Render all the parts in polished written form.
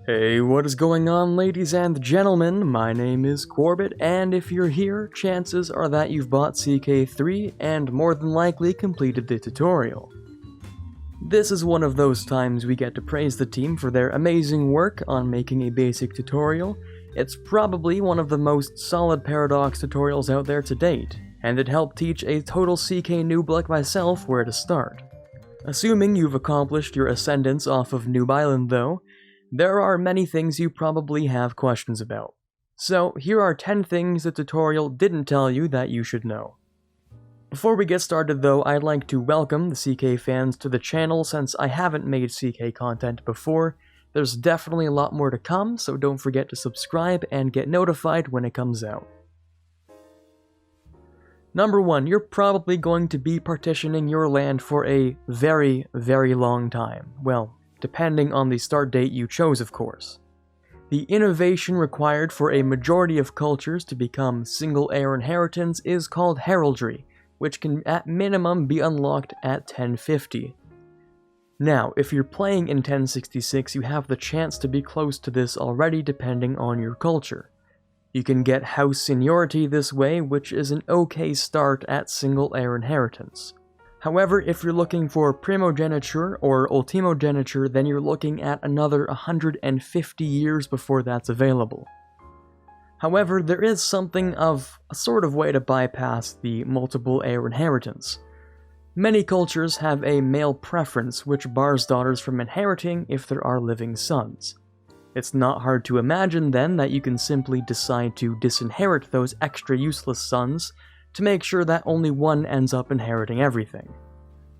Hey, what is going on, ladies and gentlemen? My name is Quarbit, and if you're here, chances are that you've bought CK3 and more than likely completed the tutorial. This is one of those times we get to praise the team for their amazing work on making a basic tutorial. It's probably one of the most solid Paradox tutorials out there to date, and it helped teach a total CK noob like myself where to start. Assuming you've accomplished your ascendance off of Noob Island though, there are many things you probably have questions about. So here are 10 things the tutorial didn't tell you that you should know. Before we get started though, I'd like to welcome the CK fans to the channel since I haven't made CK content before. There's definitely a lot more to come, so don't forget to subscribe and get notified when it comes out. Number 1, you're probably going to be partitioning your land for a very, very long time. Well, depending on the start date you chose, of course. The innovation required for a majority of cultures to become single heir inheritance is called Heraldry, which can at minimum be unlocked at 1050. Now, if you're playing in 1066, you have the chance to be close to this already depending on your culture. You can get house seniority this way, which is an okay start at single heir inheritance. However, if you're looking for primogeniture or ultimogeniture, then you're looking at another 150 years before that's available. However, there is something of a sort of way to bypass the multiple heir inheritance. Many cultures have a male preference which bars daughters from inheriting if there are living sons. It's not hard to imagine then that you can simply decide to disinherit those extra useless sons to make sure that only one ends up inheriting everything.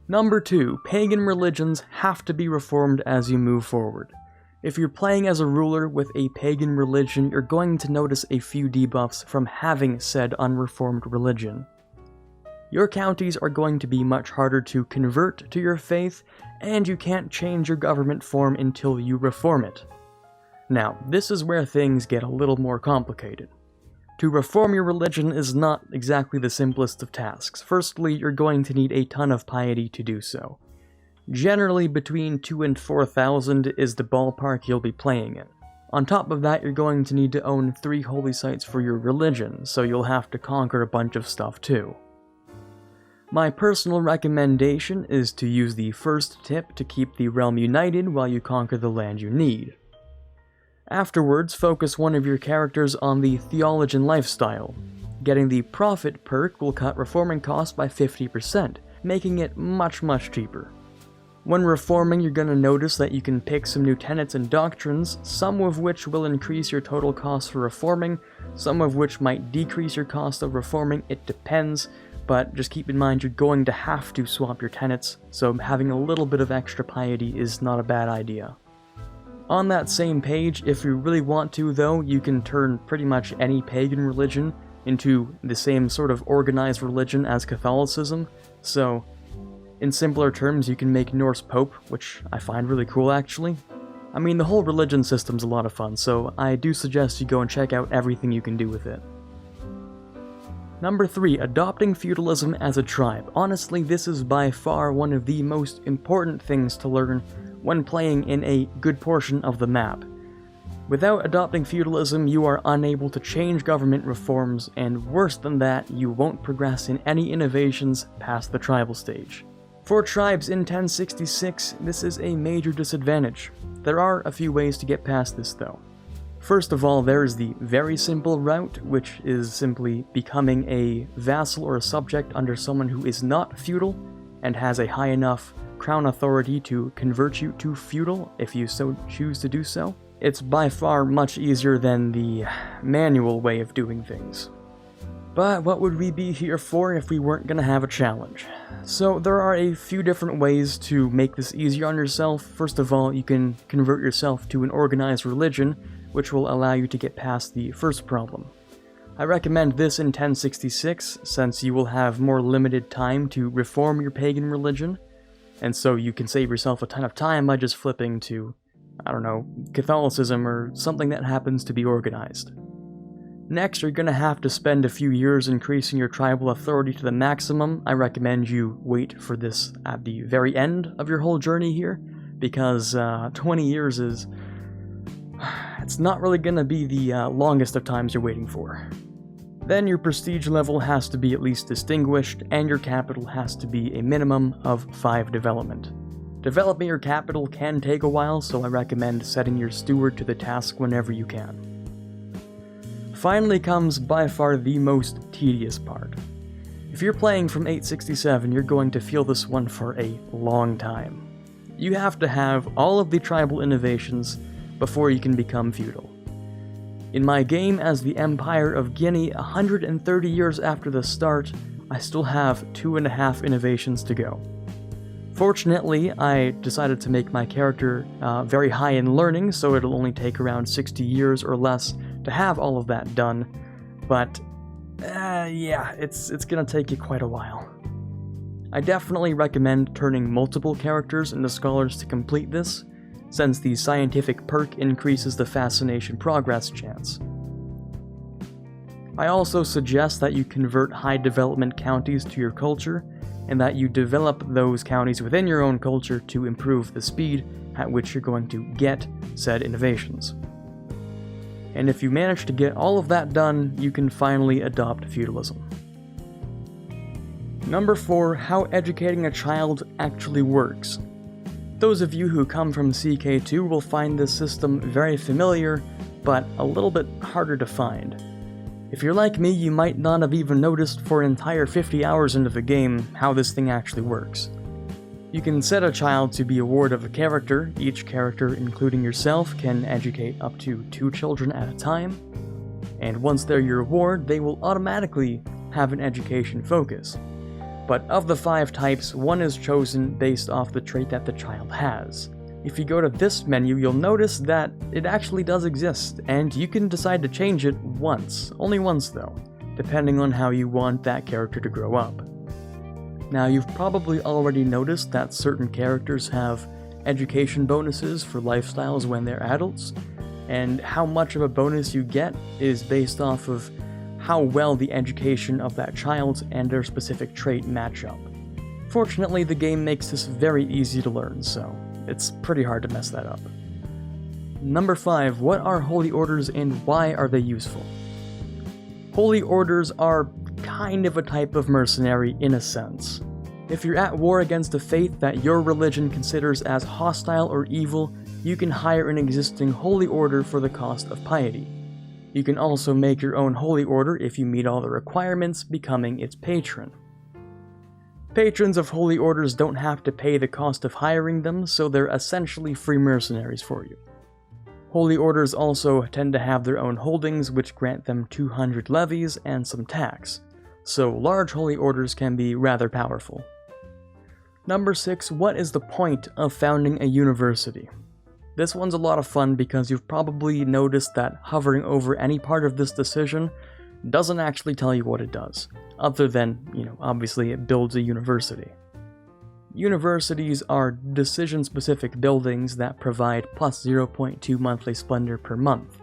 Number 2, pagan religions have to be reformed as you move forward. If you're playing as a ruler with a pagan religion, you're going to notice a few debuffs from having said unreformed religion. Your counties are going to be much harder to convert to your faith, and you can't change your government form until you reform it. Now, this is where things get a little more complicated. To reform your religion is not exactly the simplest of tasks. Firstly, you're going to need a ton of piety to do so. Generally, between 2,000 and 4,000 is the ballpark you'll be playing in. On top of that, you're going to need to own 3 holy sites for your religion, so you'll have to conquer a bunch of stuff too. My personal recommendation is to use the first tip to keep the realm united while you conquer the land you need. Afterwards, focus one of your characters on the Theologian lifestyle. Getting the Prophet perk will cut reforming costs by 50%, making it much cheaper. When reforming, you're going to notice that you can pick some new tenets and doctrines, some of which will increase your total cost for reforming, some of which might decrease your cost of reforming, it depends, but just keep in mind you're going to have to swap your tenets, so having a little bit of extra piety is not a bad idea. On that same page, if you really want to though, you can turn pretty much any pagan religion into the same sort of organized religion as Catholicism, so in simpler terms you can make Norse Pope, which I find really cool actually. I mean, the whole religion system's a lot of fun, so I do suggest you go and check out everything you can do with it. Number 3, adopting feudalism as a tribe. Honestly, this is by far one of the most important things to learn when playing in a good portion of the map. Without adopting feudalism, you are unable to change government reforms, and worse than that, you won't progress in any innovations past the tribal stage. For tribes in 1066, this is a major disadvantage. There are a few ways to get past this though. First of all, there is the very simple route, which is simply becoming a vassal or a subject under someone who is not feudal and has a high enough crown authority to convert you to feudal if you so choose to do so. It's by far much easier than the manual way of doing things. But what would we be here for if we weren't gonna have a challenge? So there are a few different ways to make this easier on yourself. First of all, you can convert yourself to an organized religion, which will allow you to get past the first problem. I recommend this in 1066, since you will have more limited time to reform your pagan religion, and so you can save yourself a ton of time by just flipping to, I don't know, Catholicism or something that happens to be organized. Next, you're going to have to spend a few years increasing your tribal authority to the maximum. I recommend you wait for this at the very end of your whole journey here, because 20 years is it's not really gonna be the longest of times you're waiting for. Then your prestige level has to be at least distinguished, and your capital has to be a minimum of 5 development. Developing your capital can take a while, so I recommend setting your steward to the task whenever you can. Finally comes by far the most tedious part. If you're playing from 867, you're going to feel this one for a long time. You have to have all of the tribal innovations before you can become feudal. In my game as the Empire of Guinea, 130 years after the start, I still have 2.5 innovations to go. Fortunately, I decided to make my character very high in learning, so it'll only take around 60 years or less to have all of that done, but yeah, it's gonna take you quite a while. I definitely recommend turning multiple characters into scholars to complete this, since the scientific perk increases the fascination progress chance. I also suggest that you convert high development counties to your culture, and that you develop those counties within your own culture to improve the speed at which you're going to get said innovations. And if you manage to get all of that done, you can finally adopt feudalism. Number 4, how educating a child actually works. Those of you who come from CK2 will find this system very familiar, but a little bit harder to find. If you're like me, you might not have even noticed for an entire 50 hours into the game how this thing actually works. You can set a child to be a ward of a character. Each character, including yourself, can educate up to 2 children at a time, and once they're your ward, they will automatically have an education focus. But of the 5 types, 1 is chosen based off the trait that the child has. If you go to this menu, you'll notice that it actually does exist, and you can decide to change it once. Only once though, depending on how you want that character to grow up. Now, you've probably already noticed that certain characters have education bonuses for lifestyles when they're adults, and how much of a bonus you get is based off of how well the education of that child and their specific trait match up. Fortunately, the game makes this very easy to learn, so it's pretty hard to mess that up. Number 5, what are holy orders and why are they useful? Holy orders are kind of a type of mercenary in a sense. If you're at war against a faith that your religion considers as hostile or evil, you can hire an existing holy order for the cost of piety. You can also make your own holy order if you meet all the requirements, becoming its patron. Patrons of holy orders don't have to pay the cost of hiring them, so they're essentially free mercenaries for you. Holy orders also tend to have their own holdings, which grant them 200 levies and some tax, so large holy orders can be rather powerful. Number 6, what is the point of founding a university? This one's a lot of fun because you've probably noticed that hovering over any part of this decision doesn't actually tell you what it does, other than, obviously it builds a university. Universities are decision-specific buildings that provide plus 0.2 monthly splendor per month,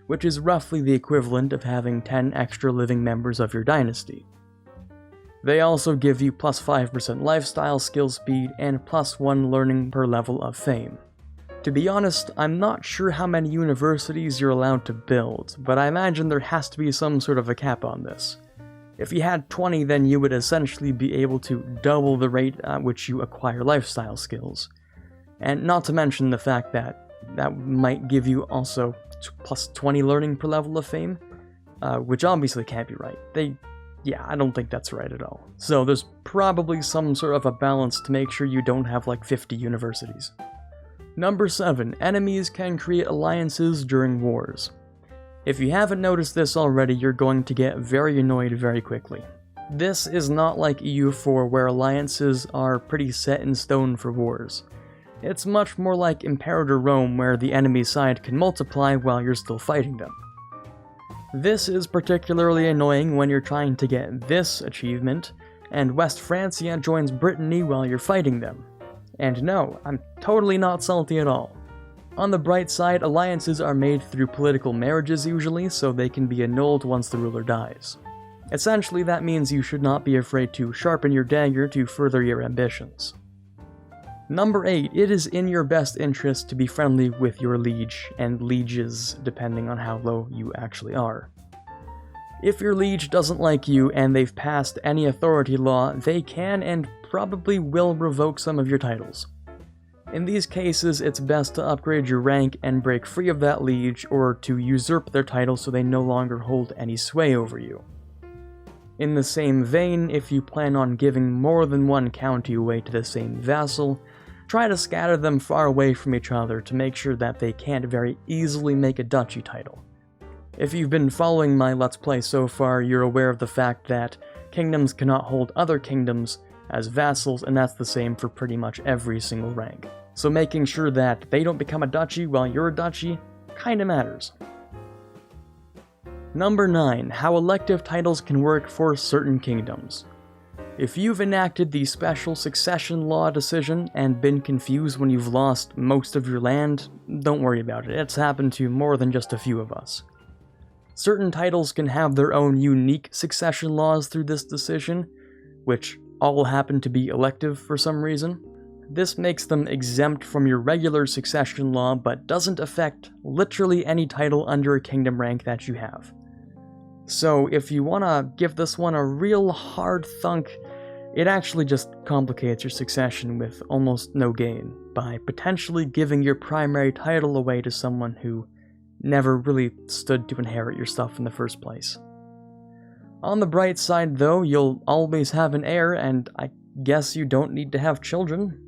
which is roughly the equivalent of having 10 extra living members of your dynasty. They also give you plus 5% lifestyle skill speed and plus 1 learning per level of fame. To be honest, I'm not sure how many universities you're allowed to build, but I imagine there has to be some sort of a cap on this. If you had 20, then you would essentially be able to double the rate at which you acquire lifestyle skills. And not to mention the fact that that might give you also plus 20 learning per level of fame, which obviously can't be right. I don't think that's right at all. So there's probably some sort of a balance to make sure you don't have like 50 universities. Number 7, enemies can create alliances during wars. If you haven't noticed this already, you're going to get very annoyed very quickly. This is not like EU4 where alliances are pretty set in stone for wars. It's much more like Imperator Rome where the enemy side can multiply while you're still fighting them. This is particularly annoying when you're trying to get this achievement, and West Francia joins Brittany while you're fighting them. And no, I'm totally not salty at all. On the bright side, alliances are made through political marriages usually, so they can be annulled once the ruler dies. Essentially, that means you should not be afraid to sharpen your dagger to further your ambitions. Number 8, it is in your best interest to be friendly with your liege, and lieges, depending on how low you actually are. If your liege doesn't like you and they've passed any authority law, they can and probably will revoke some of your titles. In these cases, it's best to upgrade your rank and break free of that liege, or to usurp their title so they no longer hold any sway over you. In the same vein, if you plan on giving more than one county away to the same vassal, try to scatter them far away from each other to make sure that they can't very easily make a duchy title. If you've been following my Let's Play so far, you're aware of the fact that kingdoms cannot hold other kingdoms as vassals, and that's the same for pretty much every single rank. So making sure that they don't become a duchy while you're a duchy kinda matters. Number 9, how elective titles can work for certain kingdoms. If you've enacted the special succession law decision and been confused when you've lost most of your land, don't worry about it. It's happened to more than just a few of us. Certain titles can have their own unique succession laws through this decision, which all happen to be elective for some reason. This makes them exempt from your regular succession law, but doesn't affect literally any title under a kingdom rank that you have. So if you want to give this one a real hard thunk, it actually just complicates your succession with almost no gain, by potentially giving your primary title away to someone who never really stood to inherit your stuff in the first place. On the bright side though, you'll always have an heir, and I guess you don't need to have children.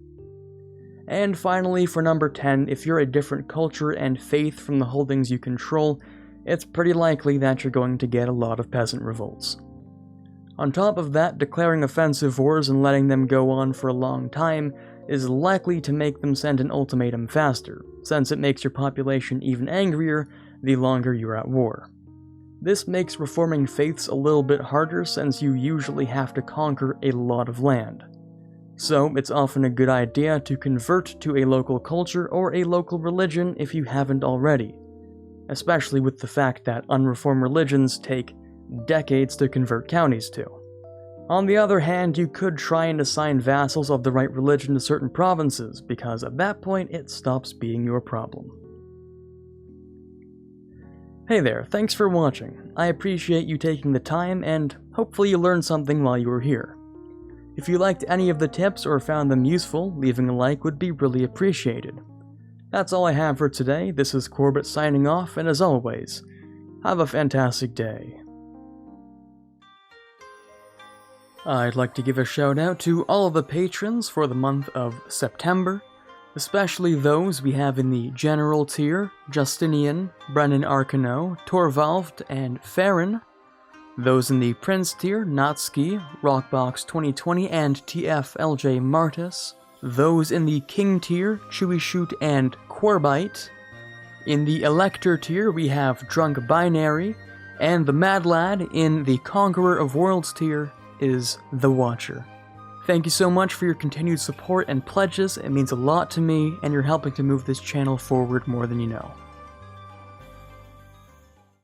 And finally, for number 10, if you're a different culture and faith from the holdings you control, it's pretty likely that you're going to get a lot of peasant revolts. On top of that, declaring offensive wars and letting them go on for a long time is likely to make them send an ultimatum faster, since it makes your population even angrier the longer you're at war. This makes reforming faiths a little bit harder, since you usually have to conquer a lot of land. So it's often a good idea to convert to a local culture or a local religion if you haven't already, especially with the fact that unreformed religions take decades to convert counties to. On the other hand, you could try and assign vassals of the right religion to certain provinces, because at that point it stops being your problem. Hey there, thanks for watching. I appreciate you taking the time, and hopefully you learned something while you were here. If you liked any of the tips or found them useful, leaving a like would be really appreciated. That's all I have for today. This is Quarbit signing off, and as always, have a fantastic day. I'd like to give a shout out to all of the patrons for the month of September, especially those we have in the General tier: Justinian, Brennan Arcano, Torvald, and Farron. Those in the Prince tier: Natsuki, Rockbox 2020, and TFLJ Martis. Those in the King tier: Chewy Shoot and Quarbite. In the Elector tier, we have Drunk Binary, and the Mad Lad in the Conqueror of Worlds tier is The Watcher. Thank you so much for your continued support and pledges. It means a lot to me, and you're helping to move this channel forward more than you know.